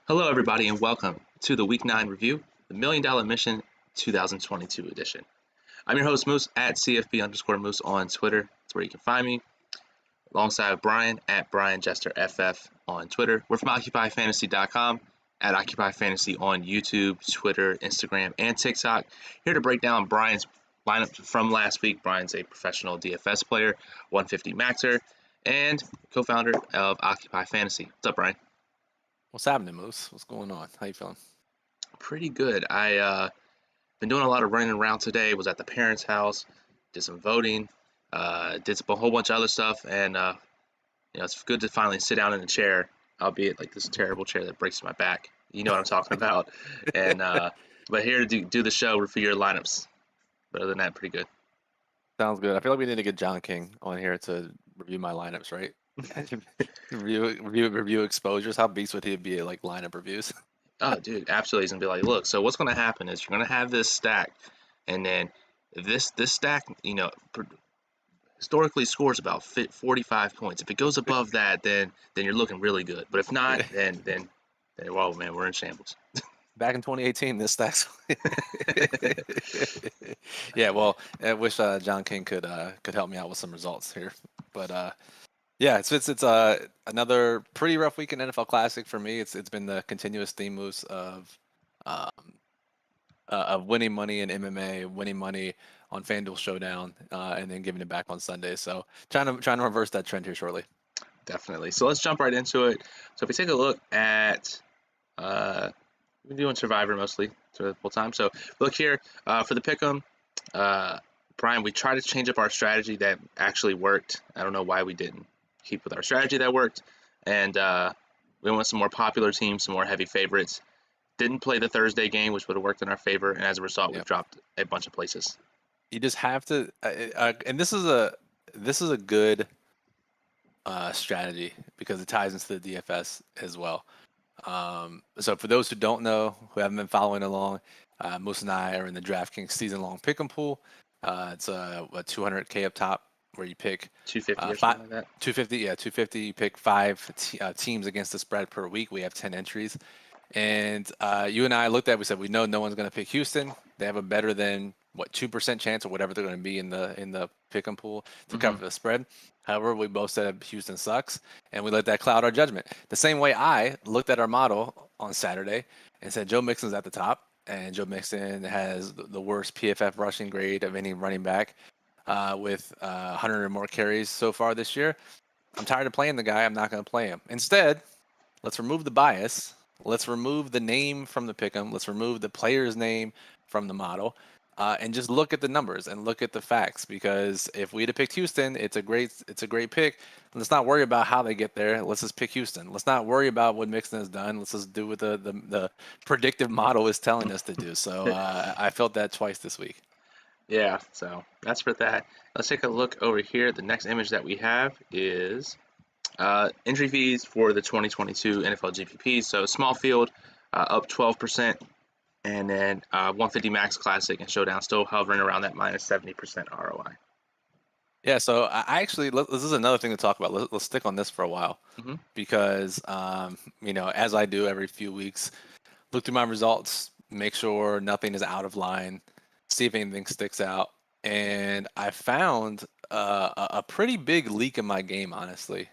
Hello, everybody, and welcome to the Week 9 review, the Million Dollar Mission 2022 edition. I'm your host, Moose, at CFB_Moose on Twitter. That's where you can find me, alongside Brian, at BrianJesterFF on Twitter. We're from OccupyFantasy.com, at OccupyFantasy on YouTube, Twitter, Instagram, and TikTok. Here to break down Brian's lineup from last week. Brian's a professional DFS player, 150 maxer, and co-founder of Occupy Fantasy. What's up, Brian? What's happening, Moose? What's going on? How you feeling? Pretty good. I been doing a lot of running around today. Was at the parents' house, did some voting, did a whole bunch of other stuff, and it's good to finally sit down in a chair, albeit like this terrible chair that breaks my back. You know what I'm talking about. And but here to do the show for your lineups. But other than that, pretty good. Sounds good. I feel like we need to get John King on here to review my lineups, right? review exposures. How beast would he be at like lineup reviews? Oh, dude, absolutely. He's gonna be like, look. So what's gonna happen is you're gonna have this stack, and then this stack, historically scores about 45 points. If it goes above that, then you're looking really good. But if not, then whoa, man, we're in shambles. Back in 2018, this stacks. Yeah, well, I wish John King could help me out with some results here, but yeah, it's another pretty rough week in NFL Classic for me. It's been the continuous theme moves of winning money in MMA, winning money on FanDuel Showdown, and then giving it back on Sunday. So trying to reverse that trend here shortly. Definitely. So let's jump right into it. So if we take a look at, we're doing Survivor mostly through the whole time. So look here for the pick'em. Brian, we tried to change up our strategy that actually worked. I don't know why we didn't keep with our strategy that worked. And we went some more popular teams, some more heavy favorites. Didn't play the Thursday game, which would have worked in our favor. And as a result, we've dropped a bunch of places. You just have to, and this is a good strategy because it ties into the DFS as well. So for those who don't know, who haven't been following along, Moose and I are in the DraftKings season-long pick'em pool. It's a 200K up top where you pick 250 or something like that. 250, yeah, 250. You pick five teams against the spread per week. We have 10 entries, and you and I looked at. We said we know no one's going to pick Houston. They have a better than 2% chance or whatever they're going to be in the pick'em pool to cover the spread. However, we both said Houston sucks, and we let that cloud our judgment. The same way I looked at our model on Saturday and said Joe Mixon's at the top, and Joe Mixon has the worst PFF rushing grade of any running back with 100 or more carries so far this year. I'm tired of playing the guy. I'm not going to play him. Instead, let's remove the bias. Let's remove the name from the pick'em. Let's remove the player's name from the model. And just look at the numbers and look at the facts, because if we'd have picked Houston, it's a great pick. Let's not worry about how they get there. Let's just pick Houston. Let's not worry about what Mixon has done. Let's just do what the predictive model is telling us to do. So I felt that twice this week. Yeah, so that's for that. Let's take a look over here. The next image that we have is entry fees for the 2022 NFL GPP. So small field up 12%. And then 150 Max Classic and Showdown still hovering around that minus 70% ROI. Yeah, so I actually, this is another thing to talk about. Let's stick on this for a while, because, as I do every few weeks, look through my results, make sure nothing is out of line, see if anything sticks out. And I found a pretty big leak in my game, honestly.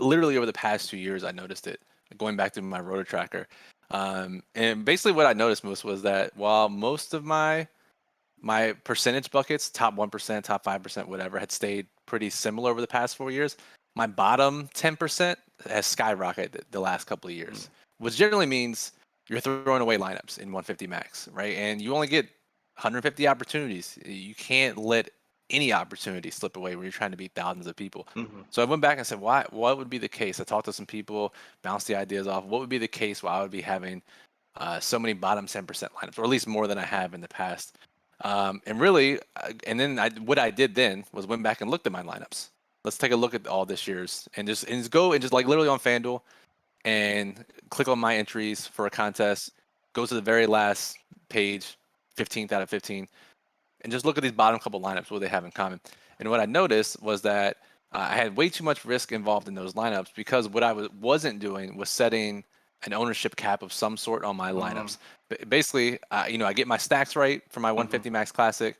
Literally over the past 2 years, I noticed it, going back through my rotor tracker. And basically what I noticed, Moose, was that while most of my percentage buckets, top 1%, top 5%, whatever, had stayed pretty similar over the past 4 years, my bottom 10% has skyrocketed the last couple of years, which generally means you're throwing away lineups in 150 max, right? And you only get 150 opportunities. You can't let any opportunity slip away when you're trying to beat thousands of people. So I went back and said, what would be the case? I talked to some people, bounced the ideas off. What would be the case why I would be having so many bottom 10% lineups, or at least more than I have in the past? And really, what I did then was went back and looked at my lineups. Let's take a look at all this year's and just go and just like literally on FanDuel and click on my entries for a contest. Go to the very last page, 15th out of 15. And just look at these bottom couple lineups, what they have in common. And what I noticed was that I had way too much risk involved in those lineups, because what I wasn't doing was setting an ownership cap of some sort on my lineups. Basically, I get my stacks right for my 150 max classic.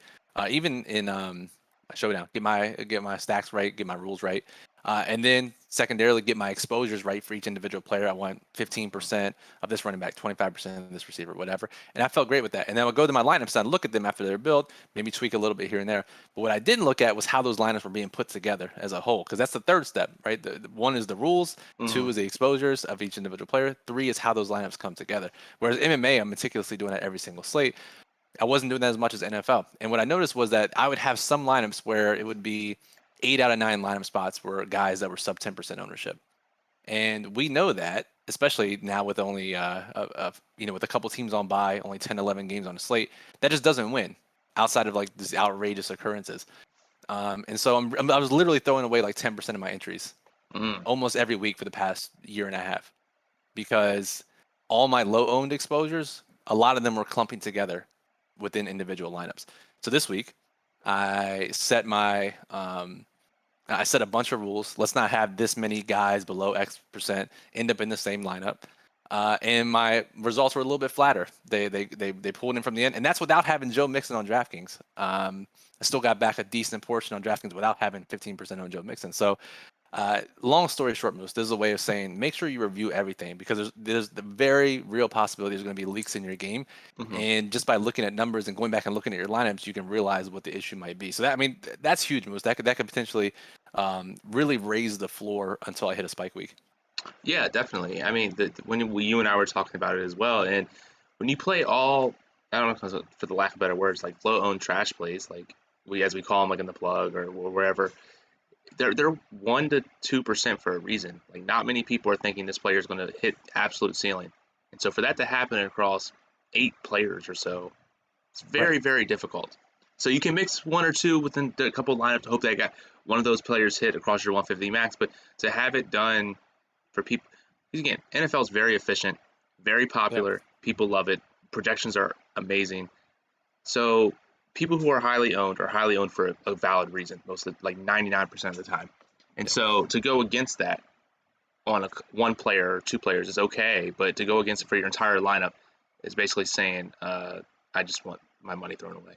Even in showdown, get my stacks right, get my rules right, and then secondarily get my exposures right for each individual player. I want 15% of this running back, 25% of this receiver, whatever. And I felt great with that. And then I'll go to my lineups and look at them after their build, maybe tweak a little bit here and there. But what I didn't look at was how those lineups were being put together as a whole, because that's the third step, right? The one is the rules, two is the exposures of each individual player, three is how those lineups come together. Whereas MMA, I'm meticulously doing that every single slate. I wasn't doing that as much as NFL. And what I noticed was that I would have some lineups where it would be 8 out of 9 lineup spots were guys that were sub 10% ownership. And we know that, especially now with only, with a couple teams on bye, only 10, 11 games on the slate, that just doesn't win outside of like these outrageous occurrences. And so I was literally throwing away like 10% of my entries almost every week for the past year and a half, because all my low owned exposures, a lot of them were clumping together within individual lineups. So this week, I set a bunch of rules. Let's not have this many guys below X percent end up in the same lineup. And my results were a little bit flatter. They pulled in from the end, and that's without having Joe Mixon on DraftKings. I still got back a decent portion on DraftKings without having 15% on Joe Mixon. So, long story short, Moose, this is a way of saying make sure you review everything, because there's the very real possibility there's going to be leaks in your game, and just by looking at numbers and going back and looking at your lineups, you can realize what the issue might be. So that's huge, Moose. That could potentially really raise the floor until I hit a spike week. Yeah, definitely. I mean, when you and I were talking about it as well, and when you play all, I don't know, for the lack of better words, like low-owned trash plays, like as we call them, like in the plug or wherever, they're 1 to 2% for a reason. Like, not many people are thinking this player is going to hit absolute ceiling, and so for that to happen across 8 players or so, it's very, very difficult. So you can mix 1 or 2 within a couple of lineups to hope that one of those players hit across your 150 max, but to have it done for people, again, NFL is very efficient, very popular. People love it. Projections are amazing. So people who are highly owned for a valid reason, mostly like 99% of the time. And so to go against that on one player or 2 players is okay, but to go against it for your entire lineup is basically saying, I just want my money thrown away.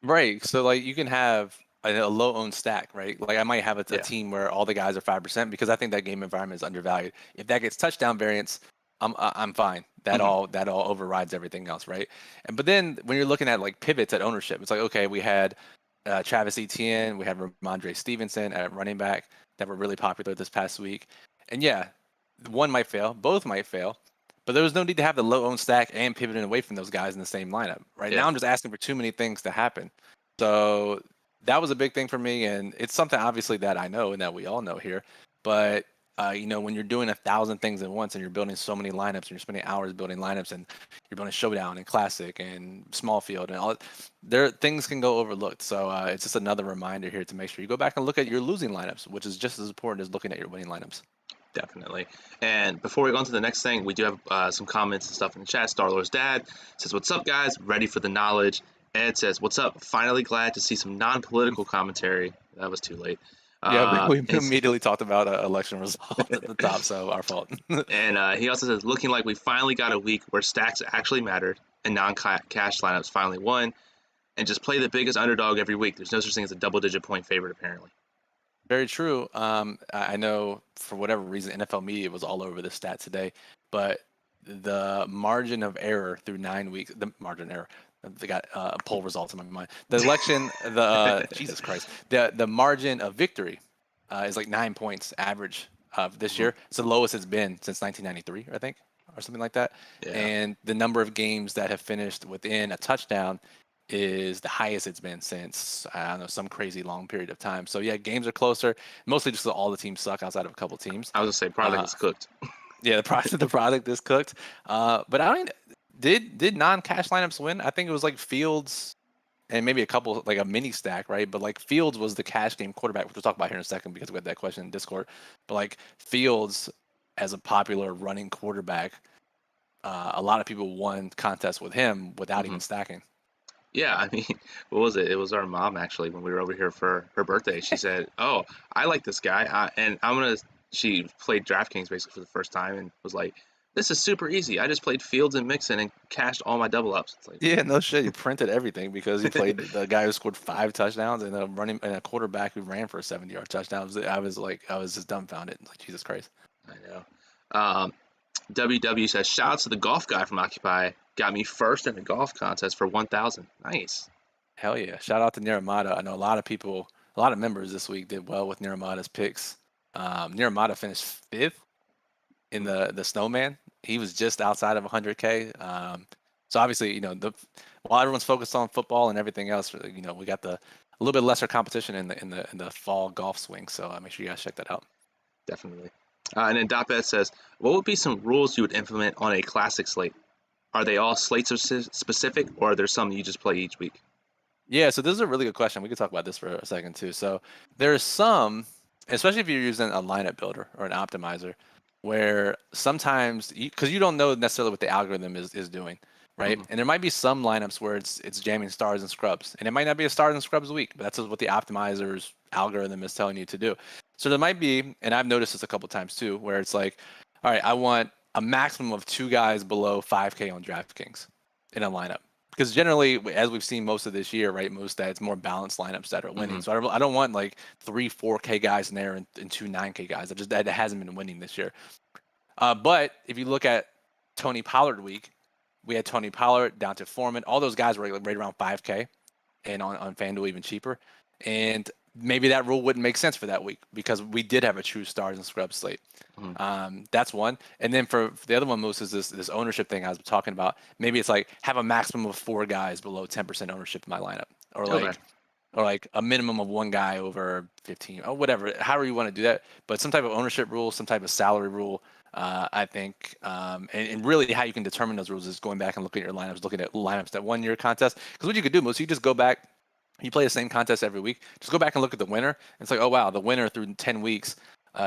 Right. So like you can have a low owned stack, right? Like I might have a team where all the guys are 5% because I think that game environment is undervalued. If that gets touchdown variance, I'm fine. That all overrides everything else, right? But then when you're looking at like pivots at ownership, it's like, okay, we had Travis Etienne, we had Ramondre Stevenson at running back that were really popular this past week, and one might fail, both might fail. But there was no need to have the low owned stack and pivoting away from those guys in the same lineup. Right now, I'm just asking for too many things to happen. So that was a big thing for me, and it's something obviously that I know and that we all know here. But when you're doing 1,000 things at once and you're building so many lineups and you're spending hours building lineups and you're building showdown and classic and small field and all, things can go overlooked. So it's just another reminder here to make sure you go back and look at your losing lineups, which is just as important as looking at your winning lineups. Definitely. And before we go on to the next thing, we do have some comments and stuff in the chat. Starlord's dad says, "What's up, guys? Ready for the knowledge." Ed says, "What's up? Finally glad to see some non-political commentary." That was too late. We immediately talked about election results at the top, so our fault. And he also says, "Looking like we finally got a week where stacks actually mattered and non-cash lineups finally won. And just play the biggest underdog every week. There's no such thing as a double-digit point favorite, apparently." Very true. I know for whatever reason, NFL media was all over this stat today, but the margin of error through 9 weeks, the margin error, they got poll results in my mind. The election, Jesus Christ, the margin of victory is like 9 points average of this year. It's the lowest it's been since 1993, I think, or something like that. Yeah. And the number of games that have finished within a touchdown is the highest it's been since, I don't know, some crazy long period of time. So yeah, games are closer, mostly just all the teams suck outside of a couple teams. I was gonna say product is cooked. Yeah, the product is cooked. But I don't. Did non-cash lineups win? I think it was like Fields and maybe a couple, like a mini stack, right? But like Fields was the cash game quarterback, which we'll talk about here in a second because we had that question in Discord. But like Fields as a popular running quarterback, a lot of people won contests with him without even stacking. Yeah, I mean, what was it? It was our mom, actually, when we were over here for her birthday. She said, "Oh, I like this guy." And she played DraftKings basically for the first time and was like, this is super easy. I just played Fields and Mixon and cashed all my double ups. It's like, Yeah, no shit. You printed everything because you played the guy who scored 5 touchdowns and a quarterback who ran for a 70-yard touchdown. I was just dumbfounded. Like, Jesus Christ. I know. WW says, shout out to the golf guy from Occupy. Got me first in the golf contest for 1,000. Nice. Hell yeah. Shout out to Niramata. I know a lot of members this week did well with Niramata's picks. Niramata finished 5th in the Snowman. He was just outside of 100K. So obviously, while everyone's focused on football and everything else, we got a little bit lesser competition in the fall golf swing. So make sure you guys check that out. Definitely. And then Dotbet says, what would be some rules you would implement on a classic slate? Are they all slates specific, or are there some you just play each week? Yeah, so this is a really good question. We could talk about this for a second too. So there's some, especially if you're using a lineup builder or an optimizer, where sometimes, because you don't know necessarily what the algorithm is doing, right? And there might be some lineups where it's jamming stars and scrubs, and it might not be a stars and scrubs week, but that's what the optimizer's algorithm is telling you to do. So there might be, and I've noticed this a couple times too, where it's like, all right, I want a maximum of 2 guys below 5K on DraftKings in a lineup. Because generally, as we've seen most of this year, right, most that it's more balanced lineups that are winning. So I don't want like 3 4K guys in there and 2 9K guys. That hasn't been winning this year. But if you look at Tony Pollard week, we had Tony Pollard down to Foreman. All those guys were right around 5K, and on FanDuel even cheaper. And maybe that rule wouldn't make sense for that week because we did have a true stars and scrubs slate. That's one. And then for the other one, Moose, is this ownership thing I was talking about. Maybe it's like have a maximum of 4 guys below 10% ownership in my lineup, or like a minimum of 1 guy over 15 or whatever. However you want to do that, but some type of ownership rule, some type of salary rule. I think, and really how you can determine those rules is going back and looking at your lineups, looking at lineups that won your contest. Because what you could do, Moose, you just go back. You play the same contest every week. Just go back and look at the winner. And it's like, oh wow, the winner through 10 weeks,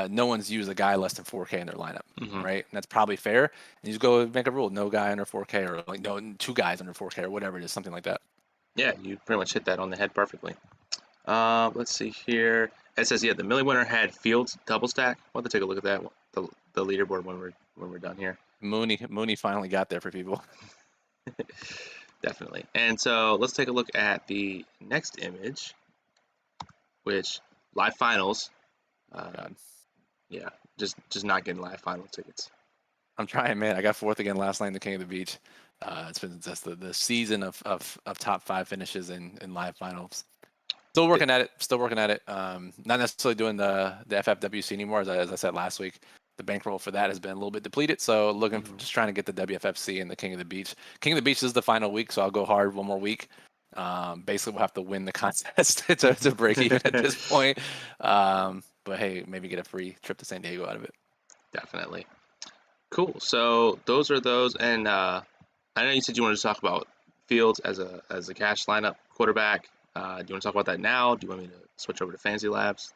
no one's used a guy less than 4K in their lineup, right? And that's probably fair. And you just go make a rule: no guy under 4K, or like no 2 guys under 4K, or whatever it is, something like that. Yeah, you pretty much hit that on the head perfectly. Let's see here. It says, yeah, the Millie winner had Fields double stack. We'll have to take a look at that, the leaderboard when we're done here. Mooney finally got there for people. Definitely. And so let's take a look at the next image, which live finals. Yeah, just not getting live final tickets. I'm trying, man. I got 4th again last night in the King of the Beach. It's been just the season of top 5 finishes in live finals. Still working at it. Not necessarily doing the FFWC anymore, as I said last week. The bankroll for that has been a little bit depleted, so just trying to get the WFFC and the King of the Beach. King of the Beach is the final week, so I'll go hard one more week. Basically, we'll have to win the contest to break even at this point. But hey, maybe get a free trip to San Diego out of it. Definitely. Cool. So those are those, and I know you said you wanted to talk about Fields as a cash lineup quarterback. Do you want to talk about that now? Do you want me to switch over to Fantasy Labs?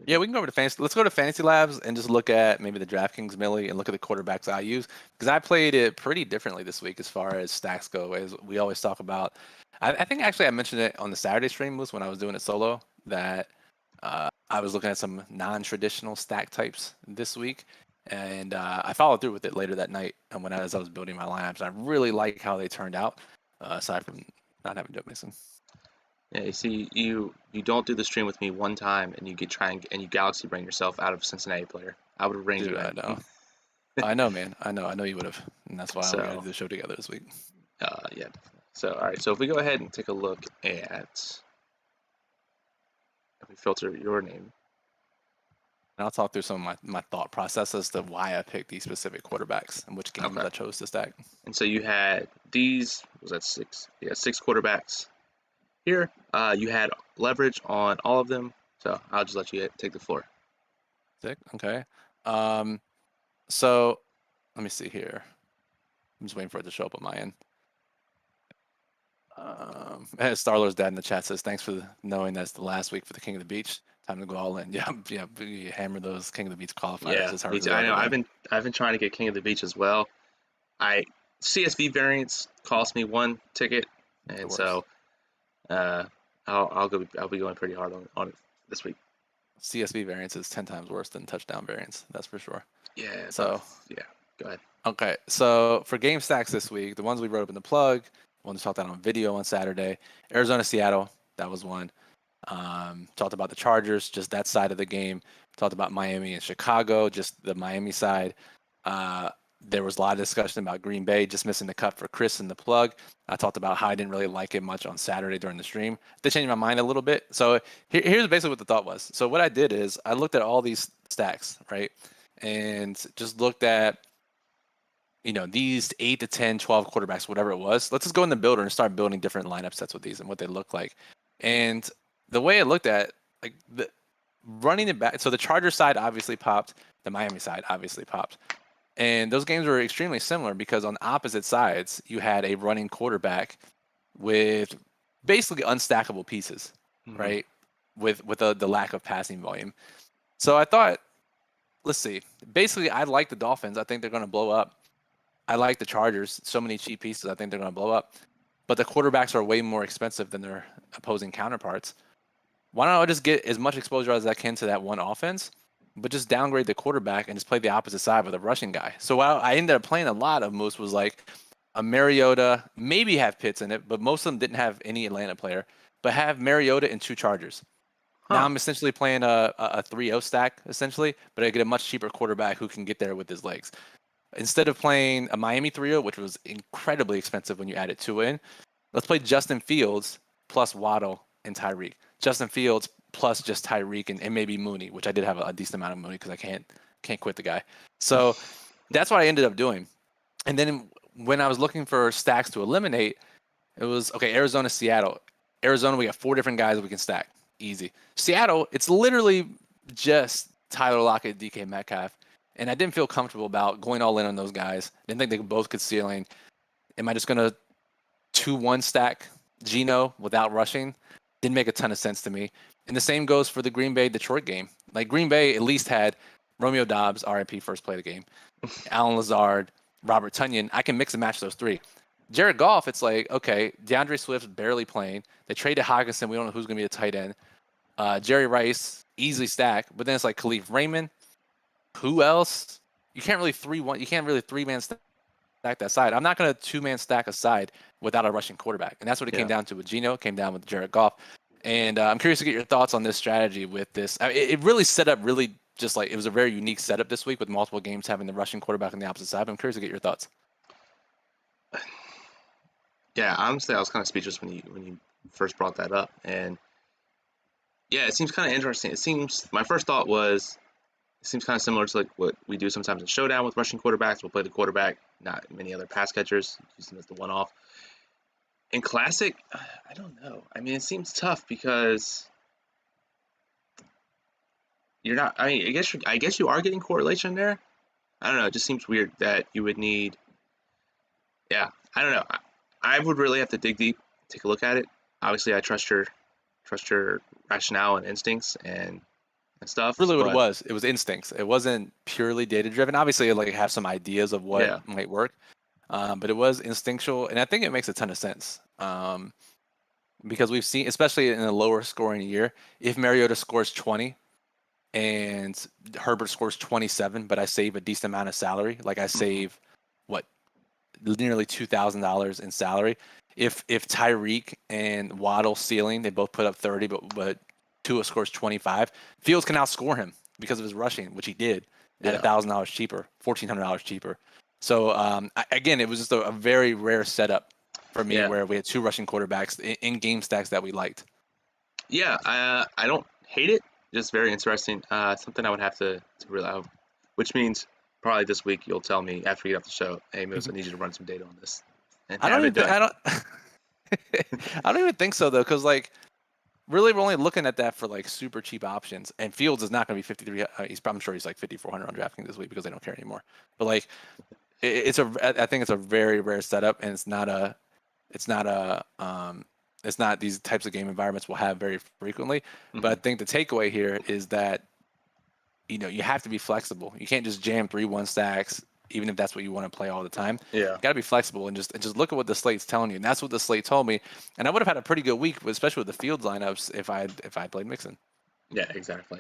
Yeah, we can go over to Fantasy. Let's go to Fantasy Labs and just look at maybe the DraftKings Millie and look at the quarterbacks I use, because I played it pretty differently this week as far as stacks go. As we always talk about, I think actually I mentioned it on the Saturday stream was when I was doing it solo that I was looking at some non-traditional stack types this week, and I followed through with it later that night and as I was building my lineups. I really like how they turned out, aside from not having Joe Mixon. Yeah, you see, you don't do the stream with me one time, and you you galaxy brain yourself out of Cincinnati player. I would have reined you in. I know. I know, man. I know you would have, and that's why we got to do the show together this week. Yeah. So, all right. So if we go ahead and take a look at, if we filter your name, and I'll talk through some of my thought process as to why I picked these specific quarterbacks and which games I chose to stack. And so you had these. Was that 6? Yeah, 6 quarterbacks. Here, you had leverage on all of them, so I'll just let you take the floor. Sick. Okay. So let me see here. I'm just waiting for it to show up on my end. Starlord's dad in the chat says, "Thanks for knowing that's the last week for the King of the Beach. Time to go all in." Yeah. You hammer those King of the Beach qualifiers. Yeah, as hard as I know. I've been trying to get King of the Beach as well. CSV variants cost me 1 ticket, and so. I'll be going pretty hard on it this week. CSV variance is 10 times worse than touchdown variance. That's for sure. Yeah. So yeah. Go ahead. Okay, so for game stacks this week, the ones we wrote up in the plug, one we talked about on video on Saturday, Arizona, Seattle, that was one. Talked about the Chargers, just that side of the game. Talked about Miami and Chicago, just the Miami side. There was a lot of discussion about Green Bay just missing the cut for Chris in the plug. I talked about how I didn't really like it much on Saturday during the stream. They changed my mind a little bit. So here's basically what the thought was. So what I did is I looked at all these stacks, right? And just looked at, these 8 to 10, 12 quarterbacks, whatever it was. Let's just go in the builder and start building different lineup sets with these and what they look like. And the way I looked at, like, the running it back, so the Chargers side obviously popped, the Miami side obviously popped. And those games were extremely similar because on opposite sides, you had a running quarterback with basically unstackable pieces, right? With the lack of passing volume. So I thought, let's see. Basically, I like the Dolphins. I think they're going to blow up. I like the Chargers. So many cheap pieces. I think they're going to blow up. But the quarterbacks are way more expensive than their opposing counterparts. Why don't I just get as much exposure as I can to that one offense, but just downgrade the quarterback and just play the opposite side with a rushing guy? So while I ended up playing a lot of Moose was like a Mariota, maybe have Pitts in it, but most of them didn't have any Atlanta player, but have Mariota and 2 Chargers. Now I'm essentially playing a 3-0 stack, essentially, but I get a much cheaper quarterback who can get there with his legs. Instead of playing a Miami 3-0, which was incredibly expensive when you add it to in, let's play Justin Fields plus Waddle and Tyreek. Justin Fields plus just Tyreek and maybe Mooney, which I did have a decent amount of Mooney because I can't quit the guy. So that's what I ended up doing. And then when I was looking for stacks to eliminate, it was, okay, Arizona, Seattle. Arizona, we got 4 different guys that we can stack. Easy. Seattle, it's literally just Tyler Lockett, DK Metcalf. And I didn't feel comfortable about going all in on those guys. Didn't think they both could ceiling. Am I just going to 2-1 stack Geno without rushing? Didn't make a ton of sense to me. And the same goes for the Green Bay-Detroit game. Like, Green Bay at least had Romeo Doubs, RIP, first play of the game, Alan Lazard, Robert Tonyan. I can mix and match those 3. Jared Goff, it's like, okay, DeAndre Swift's barely playing. They traded Hockenson. We don't know who's going to be a tight end. Jerry Rice, easily stack. But then it's like Khalif Raymond. Who else? You can't really 3-1. You can't really 3-man stack that side. I'm not going to 2-man stack a side without a rushing quarterback, and that's what it came down to with Geno. It came down with Jared Goff, and I'm curious to get your thoughts on this strategy with this. I mean, it really set up really just like it was a very unique setup this week with multiple games having the rushing quarterback on the opposite side. But I'm curious to get your thoughts. Yeah, honestly, I was kind of speechless when you first brought that up, and yeah, it seems kind of interesting. My first thought was, it seems kind of similar to like what we do sometimes in Showdown with rushing quarterbacks. We'll play the quarterback, not many other pass catchers, use them as the one-off. In Classic, I don't know. I mean, it seems tough because you're not. I mean, I guess you are getting correlation there. I don't know. It just seems weird that you would need. Yeah, I don't know. I would really have to dig deep, take a look at it. Obviously, I trust your rationale and instincts and stuff. Really, what it was instincts. It wasn't purely data driven. Obviously, like have some ideas of what might work, but it was instinctual, and I think it makes a ton of sense. Because we've seen, especially in a lower scoring year, if Mariota scores 20 and Herbert scores 27, but I save a decent amount of salary, like I save nearly $2,000 in salary. If Tyreek and Waddle ceiling, they both put up 30, but Tua scores 25, Fields can outscore him because of his rushing, which he did at $1,000 cheaper, $1,400 cheaper. So again, it was just a very rare setup for me where we had 2 rushing quarterbacks in game stacks that we liked. Yeah, I don't hate it. Just very interesting. Something I would have to realize, which means probably this week you'll tell me after you get off the show, hey, Moose, I need you to run some data on this. And I don't even think so though, because like really we're only looking at that for like super cheap options, and Fields is not going to be 53. I'm sure he's like 5,400 on DraftKings this week because they don't care anymore. But like I think it's a very rare setup, and it's not these types of game environments we'll have very frequently. Mm-hmm. But I think the takeaway here is that you have to be flexible. You can't just jam 3-1 stacks, even if that's what you want to play all the time. Yeah, you got to be flexible and just look at what the slate's telling you, and that's what the slate told me. And I would have had a pretty good week, especially with the Fields lineups, if I played Mixon. Yeah, exactly.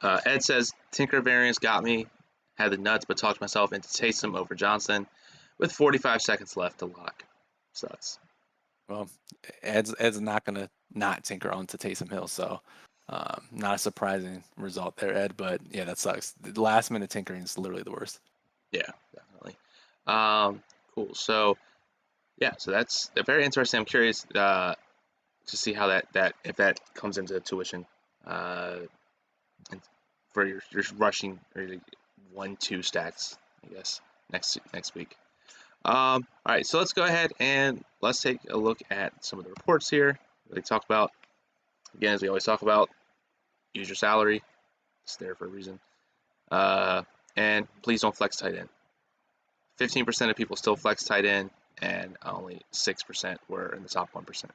Ed says Tinker variance got me. had the nuts, but talked myself into Taysom over Johnson with 45 seconds left to lock. Sucks. Well, Ed's not going to not tinker onto Taysom Hill, so not a surprising result there, Ed. But yeah, that sucks. The last minute tinkering is literally the worst. Yeah, definitely. Cool. So yeah, so that's very interesting. I'm curious to see how that if that comes into tuition, and for your rushing or 1-2 stacks, I guess next week. All right, so let's go ahead and let's take a look at some of the reports here. They talk about, again, as we always talk about, use your salary. It's there for a reason. And please don't flex tight end. 15% of people still flex tight end, and only 6% were in the top 1%.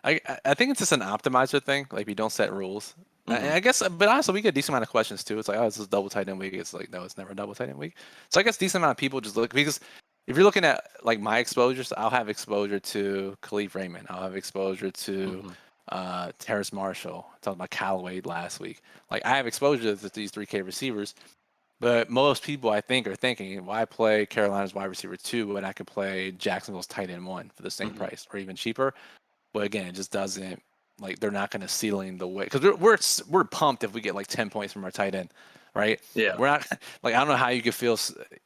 I think it's just an optimizer thing. Like, we don't set rules. And I guess, but honestly, we get a decent amount of questions too. It's like, oh, this is double tight end week. It's like, no, it's never double tight end week. So I guess decent amount of people just look, because if you're looking at like my exposures, I'll have exposure to Khalif Raymond. I'll have exposure to Terrace Marshall. I talked about Callaway last week. Like, I have exposure to these 3K receivers, but most people I think are thinking, why play Carolina's wide receiver 2 when I could play Jacksonville's tight end 1 for the same price or even cheaper? But again, it just doesn't. Like, they're not going to ceiling the way, because we're pumped if we get like 10 points from our tight end, right? Yeah. We're not like, I don't know how you could feel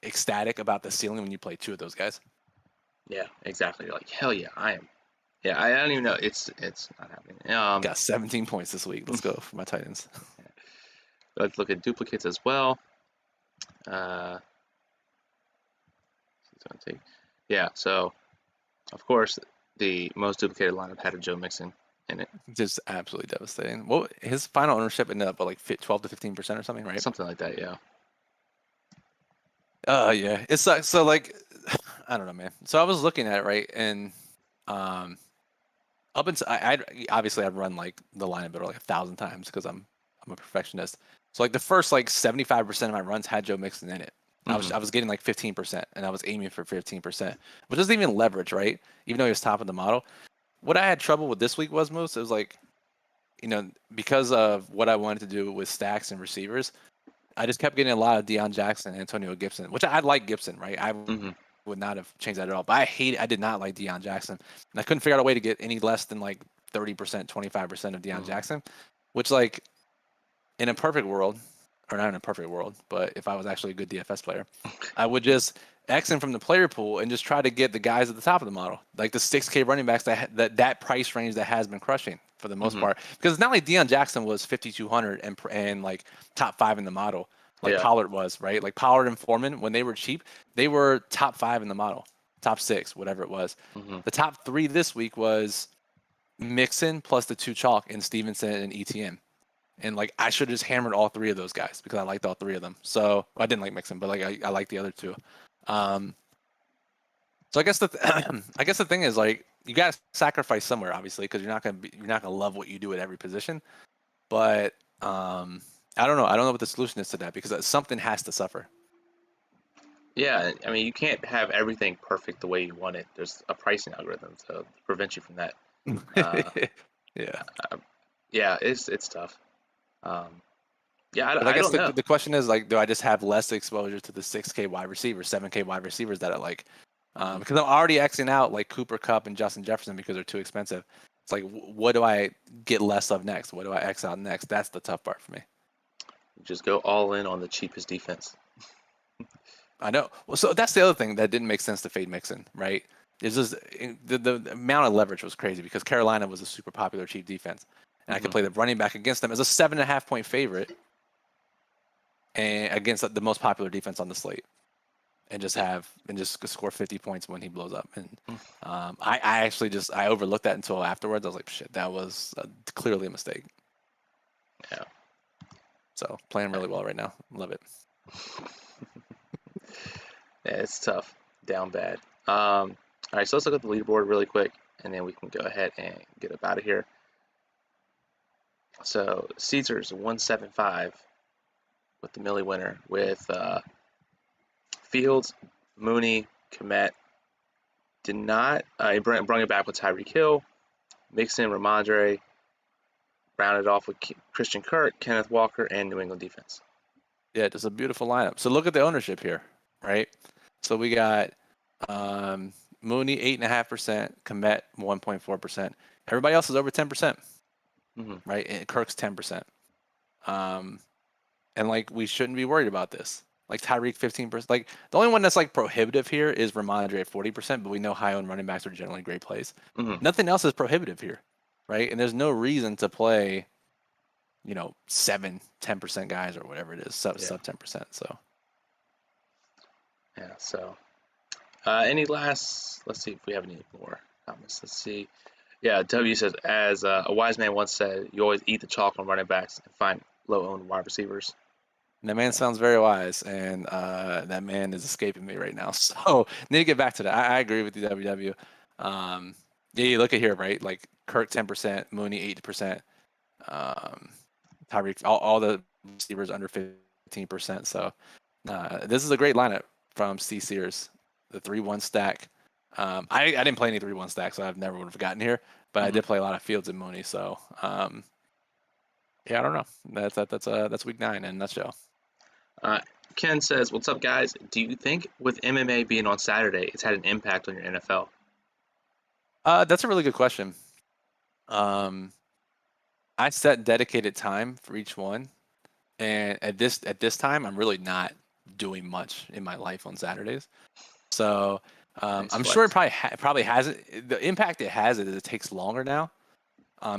ecstatic about the ceiling when you play 2 of those guys. Yeah, exactly. You're like, hell yeah, I am. Yeah, I don't even know. It's not happening. Got 17 points this week. Let's go for my tight ends. Let's look at duplicates as well. Yeah, so of course the most duplicated lineup had a Joe Mixon in it. Just absolutely devastating. Well, his final ownership ended up at like 12 to 15% or something, right? Something like that, yeah. Yeah. It sucks. So like, I don't know, man. So I was looking at it, right, and up until I'd run like the lineup like 1,000 times because I'm a perfectionist. So like the first like 75% of my runs had Joe Mixon in it. I was getting like 15%, and I was aiming for 15%, which doesn't even leverage, right? Even though he was top of the model. What I had trouble with this week was it was like, because of what I wanted to do with stacks and receivers, I just kept getting a lot of Deion Jackson and Antonio Gibson, which I like Gibson, right? I would not have changed that at all. But I did not like Deion Jackson, and I couldn't figure out a way to get any less than like 30%, 25% of Deion Jackson, which, like, in a perfect world, or not in a perfect world, but if I was actually a good DFS player, I would just X him from the player pool and just try to get the guys at the top of the model, like the 6K running backs that price range that has been crushing for the most part. Because it's not like Deion Jackson was 5,200 and like top 5 in the model, like Pollard was, right? Like Pollard and Foreman, when they were cheap, they were top 5 in the model, top 6, whatever it was. The top 3 this week was Mixon plus the 2 chalk and Stevenson and ETN. And like, I should have just hammered all 3 of those guys because I liked all 3 of them. So I didn't like Mixon, but like I liked the other 2. So I guess the thing is, like, you got to sacrifice somewhere, obviously, because you're not gonna love what you do at every position. But I don't know what the solution is to that, because something has to suffer. Yeah, I mean, you can't have everything perfect the way you want it. There's a pricing algorithm to prevent you from that. Yeah, it's tough. I guess don't know. The question is, like, do I just have less exposure to the 6K wide receivers, 7K wide receivers that I like? Because I'm already Xing out like Cooper Kupp and Justin Jefferson because they're too expensive. It's like, what do I get less of next? What do I X out next? That's the tough part for me. Just go all in on the cheapest defense. I know. Well, so that's the other thing that didn't make sense to fade Mixon, right? It's just the amount of leverage was crazy because Carolina was a super popular cheap defense, and I could play the running back against them as a 7.5 point favorite, and against the most popular defense on the slate, and just score 50 points when he blows up. And I overlooked that until afterwards. I was like, shit, that was clearly a mistake. Yeah. So playing really well right now. Love it. Yeah, it's tough. Down bad. All right, so let's look at the leaderboard really quick, and then we can go ahead and get up out of here. So Caesar's 175 with the Millie winner, with Fields, Mooney, Komet. Did not. He brought it back with Tyreek Hill, Mixon, Ramondre. Rounded off with Christian Kirk, Kenneth Walker, and New England defense. Yeah, just a beautiful lineup. So look at the ownership here, right? So we got Mooney 8.5%, Komet 1.4%. Everybody else is over 10%, right? And Kirk's 10%. And like we shouldn't be worried about this. Like Tyreek 15%. Like the only one that's like prohibitive here is Ramondre at 40%, but we know high owned running backs are generally great plays. Nothing else is prohibitive here, right? And there's no reason to play, 7-10% guys or whatever it is, sub 10%. So yeah. So any last? Let's see if we have any more comments. Let's see. Yeah, W says, as a wise man once said, you always eat the chalk on running backs and find low-owned wide receivers. That man sounds very wise, and that man is escaping me right now. So need to get back to that. I agree with you, WW. Yeah, you look at here, right? Like Kirk 10%, Mooney 8%, Tyreek, all the receivers under 15%. So this is a great lineup from C Sears, the 3-1 stack. I didn't play any 3-1 stack, so I've never would have gotten here, but I did play a lot of Fields and Mooney. So yeah, I don't know. That's week 9 in a nutshell. Ken says, what's up, guys? Do you think with MMA being on Saturday, it's had an impact on your NFL? That's a really good question. I set dedicated time for each one, and at this time, I'm really not doing much in my life on Saturdays. So I'm sure it probably has it. The impact it has is it takes longer now,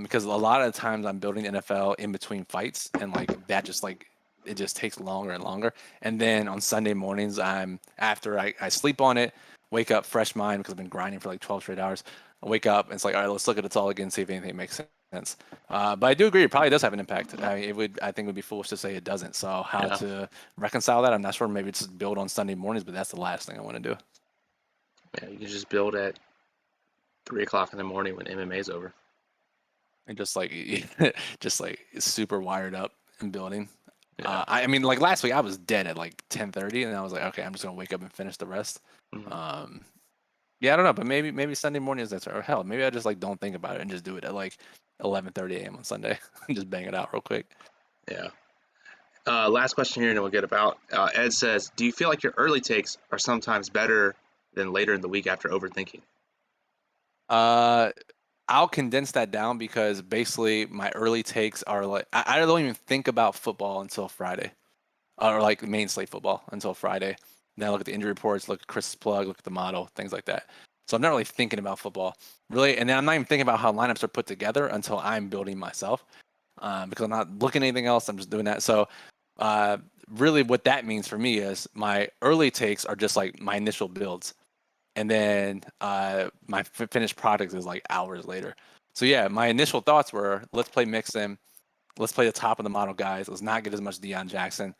because a lot of the times I'm building NFL in between fights, and like that just like it just takes longer and longer. And then on Sunday mornings, after I sleep on it, wake up fresh mind because I've been grinding for like 12 straight hours. I wake up and it's like, all right, let's look at it all again, see if anything makes sense. But I do agree, it probably does have an impact. I think it would be foolish to say it doesn't. So how to reconcile that, I'm not sure. Maybe it's just build on Sunday mornings, but that's the last thing I want to do. Yeah, you can just build at 3 o'clock in the morning when MMA is over. And just like super wired up and building. Yeah. I mean, like last week I was dead at like 10:30, and I was like, okay, I'm just gonna wake up and finish the rest. Yeah, I don't know, but maybe Sunday morning is that, or hell, maybe I just like don't think about it and just do it at like 11:30 a.m. on Sunday and just bang it out real quick. Yeah. Last question here, and then we'll get about. Ed says, do you feel like your early takes are sometimes better than later in the week after overthinking? I'll condense that down because basically my early takes are like I don't even think about football until Friday, or like main slate football until Friday. Then I look at the injury reports, look at Chris's plug, look at the model, things like that. So I'm not really thinking about football, really, and then I'm not even thinking about how lineups are put together until I'm building myself, because I'm not looking at anything else. I'm just doing that. So really, what that means for me is my early takes are just like my initial builds. And then my finished product is like hours later. So yeah, my initial thoughts were, let's play Mixon, let's play the top of the model guys, let's not get as much Deion Jackson,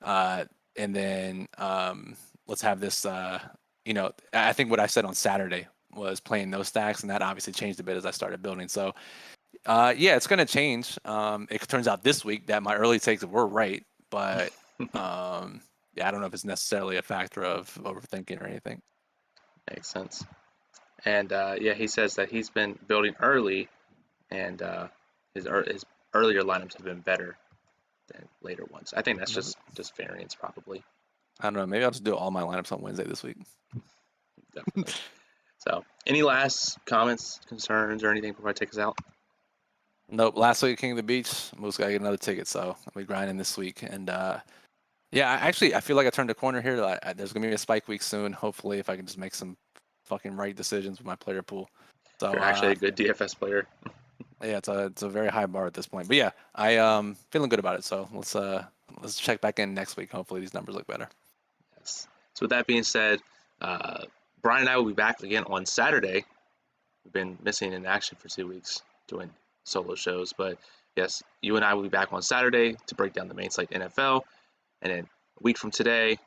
and then let's have this. I think what I said on Saturday was playing those stacks, and that obviously changed a bit as I started building. So yeah, it's going to change. It turns out this week that my early takes were right, but yeah, I don't know if it's necessarily a factor of overthinking or anything. Makes sense. And yeah, he says that he's been building early, and his earlier lineups have been better than later ones. I think that's just variance, probably. I don't know. Maybe I'll just do all my lineups on Wednesday this week. Definitely. So, any last comments, concerns, or anything before I take us out? Nope. Last week at King of the Beach, Moose got to get another ticket, so I'll be grinding this week. And yeah, I feel like I turned a corner here. There's going to be a spike week soon. Hopefully, if I can just make some fucking right decisions with my player pool. So you're actually a good DFS player. Yeah, it's a very high bar at this point. But yeah, I feeling good about it. So let's check back in next week. Hopefully these numbers look better. Yes. So with that being said, Brian and I will be back again on Saturday. We've been missing in action for 2 weeks doing solo shows, but yes, you and I will be back on Saturday to break down the main slate NFL. And then a week from today,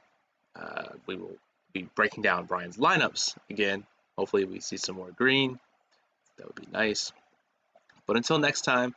we will be breaking down Brian's lineups again. Hopefully we see some more green. That would be nice. But until next time,